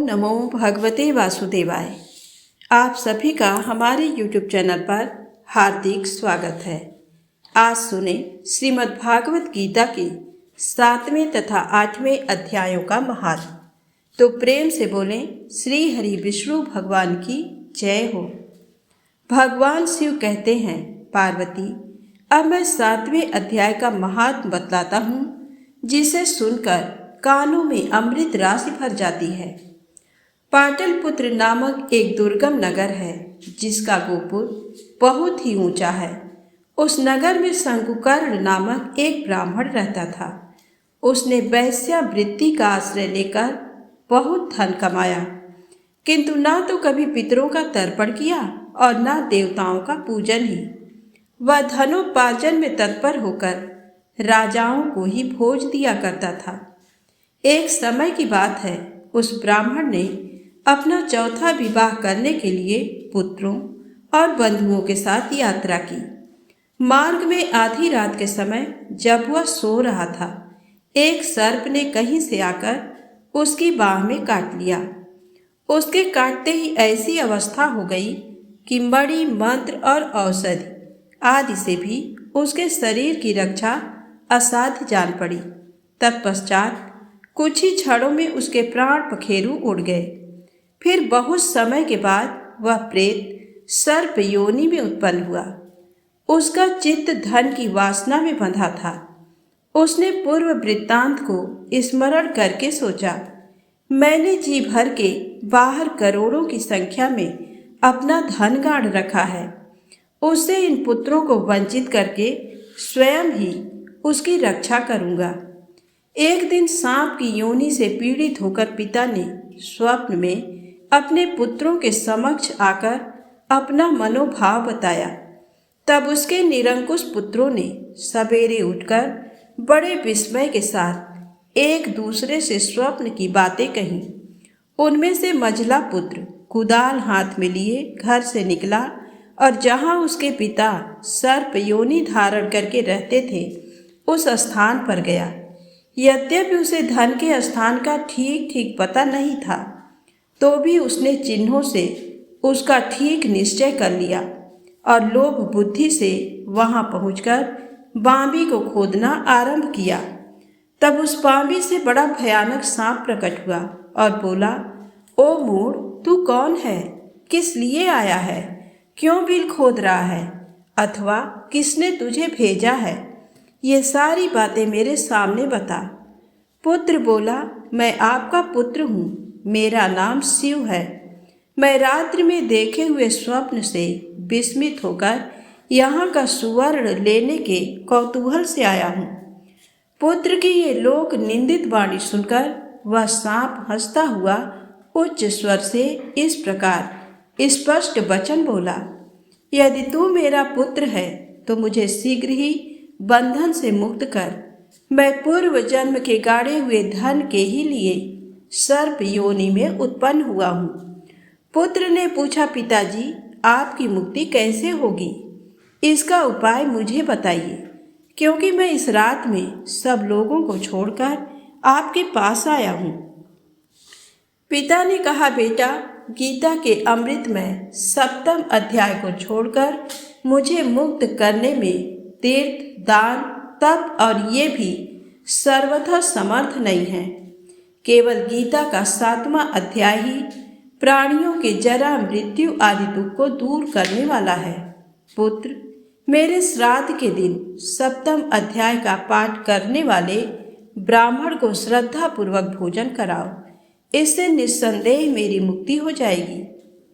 नमो भगवते वासुदेवाय। आप सभी का हमारे YouTube चैनल पर हार्दिक स्वागत है। आज सुने श्रीमद् भागवत गीता के 7वें तथा 8वें अध्यायों का महात्म्य। तो प्रेम से बोलें श्री हरि विष्णु भगवान की जय हो। भगवान शिव कहते हैं, पार्वती अब मैं 7वें अध्याय का महात्म्य बतलाता हूँ, जिसे सुनकर कानों में अमृत राशि भर जाती है। पाटलिपुत्र नामक एक दुर्गम नगर है, जिसका गोपुर बहुत ही ऊंचा है। उस नगर में शंकुकर्ण नामक एक ब्राह्मण रहता था। उसने वैश्यावृत्ति का आश्रय लेकर बहुत धन कमाया, किंतु ना तो कभी पितरों का तर्पण किया और ना देवताओं का पूजन ही। वह धनोपार्जन में तत्पर होकर राजाओं को ही भोज दिया करता था। एक समय की बात है, उस ब्राह्मण ने अपना चौथा विवाह करने के लिए पुत्रों और बंधुओं के साथ यात्रा की। मार्ग में आधी रात के समय जब वह सो रहा था, एक सर्प ने कहीं से आकर उसकी बाह में काट लिया। उसके काटते ही ऐसी अवस्था हो गई कि मणि, मंत्र और औषधि आदि से भी उसके शरीर की रक्षा असाध्य जान पड़ी। तत्पश्चात कुछ ही क्षणों में उसके प्राण पखेरु उड़ गए। फिर बहुत समय के बाद वह प्रेत सर्प योनि में उत्पन्न हुआ। उसका चित्त धन की वासना में बंधा था। उसने पूर्व वृत्तांत को स्मरण करके सोचा, मैंने जी भर के बाहर करोड़ों की संख्या में अपना धन गाड़ रखा है। उससे इन पुत्रों को वंचित करके स्वयं ही उसकी रक्षा करूंगा। एक दिन सांप की योनि से पीड़ित होकर पिता ने स्वप्न में अपने पुत्रों के समक्ष आकर अपना मनोभाव बताया। तब उसके निरंकुश पुत्रों ने सवेरे उठकर बड़े विस्मय के साथ एक दूसरे से स्वप्न की बातें कहीं। उनमें से मझला पुत्र कुदाल हाथ में लिए घर से निकला और जहाँ उसके पिता सर्प योनि धारण करके रहते थे, उस स्थान पर गया। यद्यपि उसे धन के स्थान का ठीक ठीक पता नहीं था, तो भी उसने चिन्हों से उसका ठीक निश्चय कर लिया और लोभ बुद्धि से वहां पहुंचकर बांबी को खोदना आरंभ किया। तब उस बांबी से बड़ा भयानक सांप प्रकट हुआ और बोला, ओ मूढ़, तू कौन है? किस लिए आया है? क्यों बिल खोद रहा है? अथवा किसने तुझे भेजा है? ये सारी बातें मेरे सामने बता। पुत्र बोला, मैं आपका पुत्र हूँ, मेरा नाम शिव है। मैं रात्रि में देखे हुए स्वप्न से विस्मित होकर यहाँ का सुवर्ण लेने के कौतूहल से आया हूँ। पुत्र की ये लोक निंदित वाणी सुनकर वह सांप हंसता हुआ उच्च स्वर से इस प्रकार स्पष्ट वचन बोला, यदि तू मेरा पुत्र है तो मुझे शीघ्र ही बंधन से मुक्त कर। मैं पूर्व जन्म के गाड़े हुए धन के ही लिए सर्प योनि में उत्पन्न हुआ हूँ। पुत्र ने पूछा, पिताजी आपकी मुक्ति कैसे होगी? इसका उपाय मुझे बताइए, क्योंकि मैं इस रात में सब लोगों को छोड़कर आपके पास आया हूँ। पिता ने कहा, बेटा गीता के अमृतमय 7वें अध्याय को छोड़कर मुझे मुक्त करने में तीर्थ, दान, तप और ये भी सर्वथा समर्थ नहीं है। केवल गीता का 7वां अध्याय ही प्राणियों के जरा, मृत्यु आदि दुख को दूर करने वाला है। पुत्र, मेरे श्राद्ध के दिन 7वें अध्याय का पाठ करने वाले ब्राह्मण को श्रद्धा पूर्वक भोजन कराओ। इससे निस्संदेह मेरी मुक्ति हो जाएगी।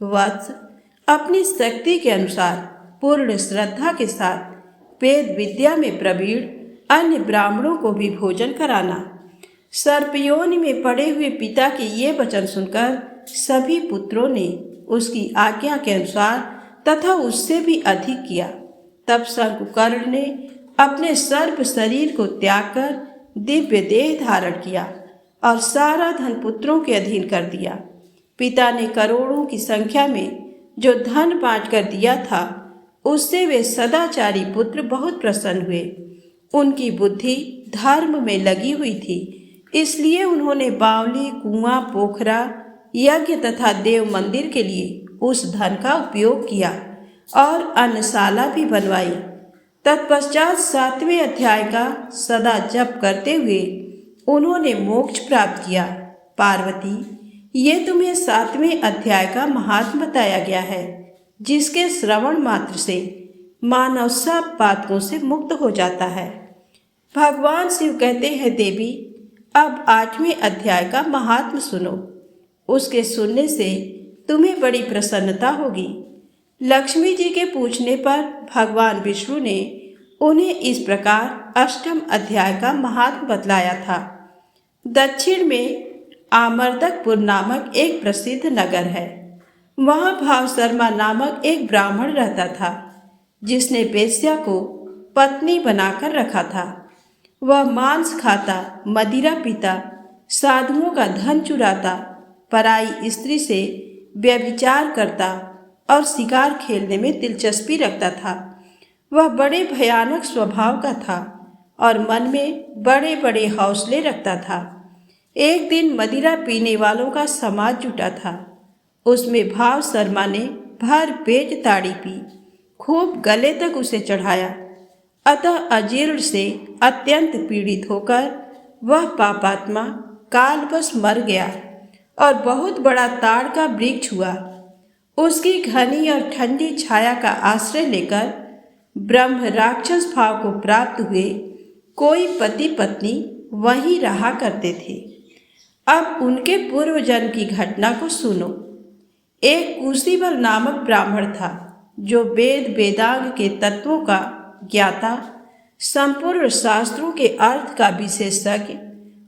वत्स, अपनी शक्ति के अनुसार पूर्ण श्रद्धा के साथ वेद विद्या में प्रवीण अन्य ब्राह्मणों को भी भोजन कराना। सर्पयोनि में पड़े हुए पिता के ये वचन सुनकर सभी पुत्रों ने उसकी आज्ञा के अनुसार तथा उससे भी अधिक किया। तब शंकुकर्ण ने अपने सर्प शरीर को त्याग कर दिव्य देह धारण किया और सारा धन पुत्रों के अधीन कर दिया। पिता ने करोड़ों की संख्या में जो धन बांट कर दिया था, उससे वे सदाचारी पुत्र बहुत प्रसन्न हुए। उनकी बुद्धि धर्म में लगी हुई थी, इसलिए उन्होंने बावली, कुआं, पोखरा, यज्ञ तथा देव मंदिर के लिए उस धन का उपयोग किया और अन्नशाला भी बनवाई। तत्पश्चात 7वें अध्याय का सदा जप करते हुए उन्होंने मोक्ष प्राप्त किया। पार्वती, ये तुम्हें 7वें अध्याय का महात्म बताया गया है, जिसके श्रवण मात्र से मानव सब पातकों से मुक्त हो जाता है। भगवान शिव कहते हैं, देवी अब 8वें अध्याय का महात्म सुनो। उसके सुनने से तुम्हें बड़ी प्रसन्नता होगी। लक्ष्मी जी के पूछने पर भगवान विष्णु ने उन्हें इस प्रकार 8वें अध्याय का महात्म बतलाया था। दक्षिण में आमर्दकपुर नामक एक प्रसिद्ध नगर है। वहाँ भाव शर्मा नामक एक ब्राह्मण रहता था, जिसने वेश्या को पत्नी बनाकर रखा था। वह मांस खाता, मदिरा पीता, साधुओं का धन चुराता, पराई स्त्री से व्यभिचार करता और शिकार खेलने में दिलचस्पी रखता था। वह बड़े भयानक स्वभाव का था और मन में बड़े बड़े हौसले रखता था। एक दिन मदिरा पीने वालों का समाज जुटा था। उसमें भाव शर्मा ने भर पेट ताड़ी पी, खूब गले तक उसे चढ़ाया। अतः अजीर्ण से अत्यंत पीड़ित होकर वह पापात्मा कालवश मर गया और बहुत बड़ा ताड़ का वृक्ष हुआ। उसकी घनी और ठंडी छाया का आश्रय लेकर ब्रह्म राक्षस भाव को प्राप्त हुए कोई पति पत्नी वहीं रहा करते थे। अब उनके पूर्व जन्म की घटना को सुनो। एक कुशीबल नामक ब्राह्मण था, जो वेद वेदांग के तत्वों का ज्ञाता, संपूर्ण शास्त्रों के अर्थ का विशेषज्ञ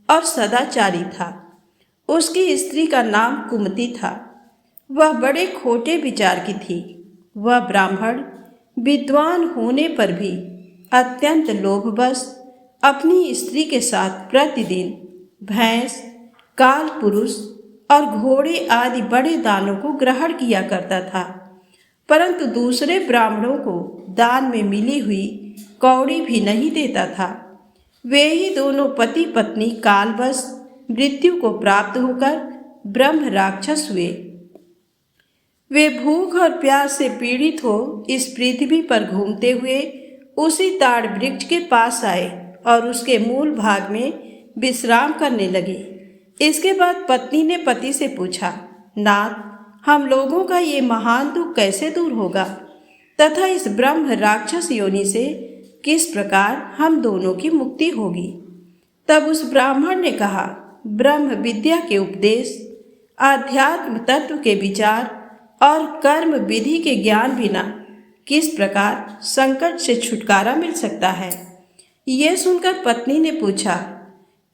और सदाचारी था। उसकी स्त्री का नाम कुमति था। वह बड़े खोटे विचार की थी। वह ब्राह्मण विद्वान होने पर भी अत्यंत लोभवश अपनी स्त्री के साथ प्रतिदिन भैंस, काल पुरुष और घोड़े आदि बड़े दानों को ग्रहण किया करता था, परंतु दूसरे ब्राह्मणों को दान में मिली हुई कौड़ी भी नहीं देता था। वे ही दोनों पति पत्नी कालवश मृत्यु को प्राप्त होकर ब्रह्म राक्षस हुए। वे भूख और प्यास से पीड़ित हो इस पृथ्वी पर घूमते हुए उसी ताड़ वृक्ष के पास आए और उसके मूल भाग में विश्राम करने लगे। इसके बाद पत्नी ने पति से पूछा, नाथ, हम लोगों का ये महान दुख कैसे दूर होगा तथा इस ब्रह्म राक्षस योनि से किस प्रकार हम दोनों की मुक्ति होगी। तब उस ब्राह्मण ने कहा, ब्रह्म विद्या के उपदेश, आध्यात्म तत्व के विचार और कर्म विधि के ज्ञान बिना किस प्रकार संकट से छुटकारा मिल सकता है। ये सुनकर पत्नी ने पूछा,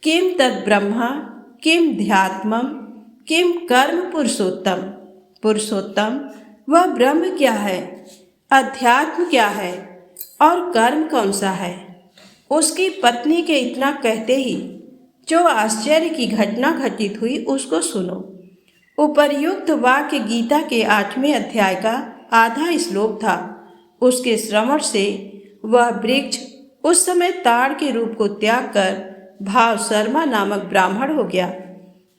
किम तद ब्रह्मा किम ध्यात्मम किम कर्म पुरुषोत्तम। पुरुषोत्तम वह ब्रह्म क्या है, अध्यात्म क्या है और कर्म कौन सा है। उसकी पत्नी के इतना कहते ही जो आश्चर्य की घटना घटित हुई उसको सुनो। उपर्युक्त वाक्य गीता के 8वें अध्याय का आधा श्लोक था। उसके श्रवण से वह वृक्ष उस समय ताड़ के रूप को त्याग कर भाव शर्मा नामक ब्राह्मण हो गया।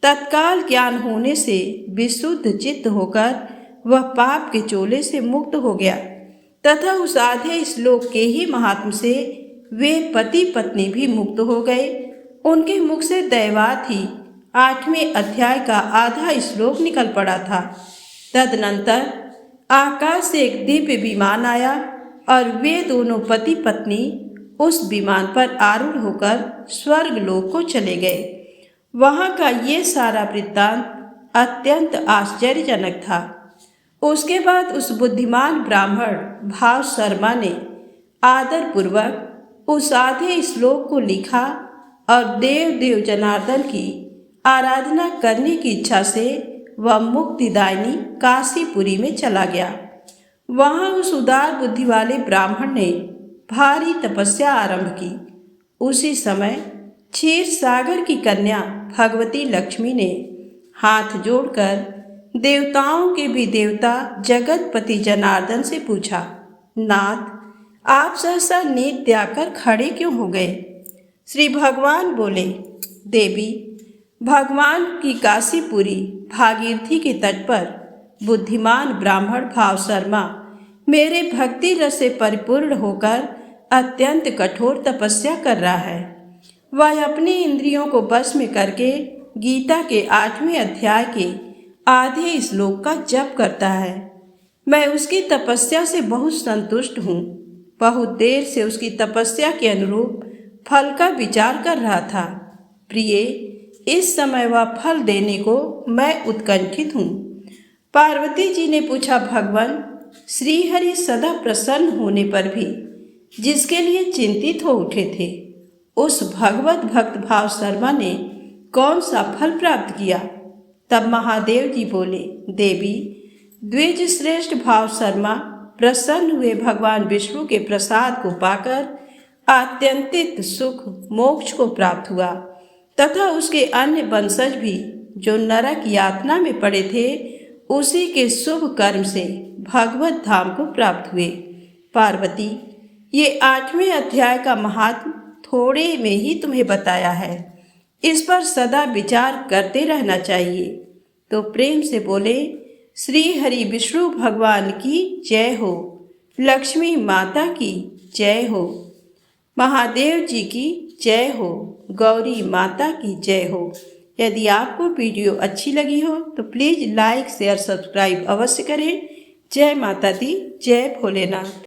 तत्काल ज्ञान होने से विशुद्ध चित्त होकर वह पाप के चोले से मुक्त हो गया तथा उस आधे श्लोक के ही महात्म से वे पति पत्नी भी मुक्त हो गए। उनके मुख से दैवात ही 8वें अध्याय का आधा श्लोक निकल पड़ा था। तदनंतर आकाश से एक दिव्य विमान आया और वे दोनों पति पत्नी उस विमान पर आरूढ़ होकर स्वर्ग लोक को चले गए। वहाँ का ये सारा वृत्तांत अत्यंत आश्चर्यजनक था। उसके बाद उस बुद्धिमान ब्राह्मण भाव शर्मा ने आदरपूर्वक उस आधे श्लोक को लिखा और देव देव जनार्दन की आराधना करने की इच्छा से वह मुक्तिदायिनी काशीपुरी में चला गया। वहाँ उस उदार बुद्धि वाले ब्राह्मण ने भारी तपस्या आरंभ की। उसी समय क्षीर सागर की कन्या भगवती लक्ष्मी ने हाथ जोड़कर देवताओं के भी देवता जगतपति जनार्दन से पूछा, नाथ, आप सहसा नींद त्यागकर खड़े क्यों हो गए। श्री भगवान बोले, देवी, भगवान की काशीपुरी भागीरथी के तट पर बुद्धिमान ब्राह्मण भाव शर्मा मेरे भक्ति रस से परिपूर्ण होकर अत्यंत कठोर तपस्या कर रहा है। वह अपनी इंद्रियों को वश में करके गीता के 8वें अध्याय के आधे श्लोक का जप करता है। मैं उसकी तपस्या से बहुत संतुष्ट हूँ। बहुत देर से उसकी तपस्या के अनुरूप फल का विचार कर रहा था। प्रिय, इस समय वह फल देने को मैं उत्कंठित हूँ। पार्वती जी ने पूछा, भगवान, श्रीहरि सदा प्रसन्न होने पर भी जिसके लिए चिंतित हो उठे थे, उस भगवत भक्त भाव शर्मा ने कौन सा फल प्राप्त किया? तब महादेव जी बोले, देवी, द्विज श्रेष्ठ भाव शर्मा प्रसन्न हुए भगवान विष्णु के प्रसाद को पाकर आत्यंतिक सुख मोक्ष को प्राप्त हुआ तथा उसके अन्य वंशज भी जो नरक यातना में पड़े थे उसी के शुभ कर्म से भगवत धाम को प्राप्त हुए। पार्वती, ये 8वें अध्याय का महात्म थोड़े में ही तुम्हें बताया है। इस पर सदा विचार करते रहना चाहिए। तो प्रेम से बोले, श्री हरि विष्णु भगवान की जय हो, लक्ष्मी माता की जय हो, महादेव जी की जय हो, गौरी माता की जय हो। यदि आपको वीडियो अच्छी लगी हो तो प्लीज़ लाइक शेयर सब्सक्राइब अवश्य करें। जय माता दी, जय भोलेनाथ।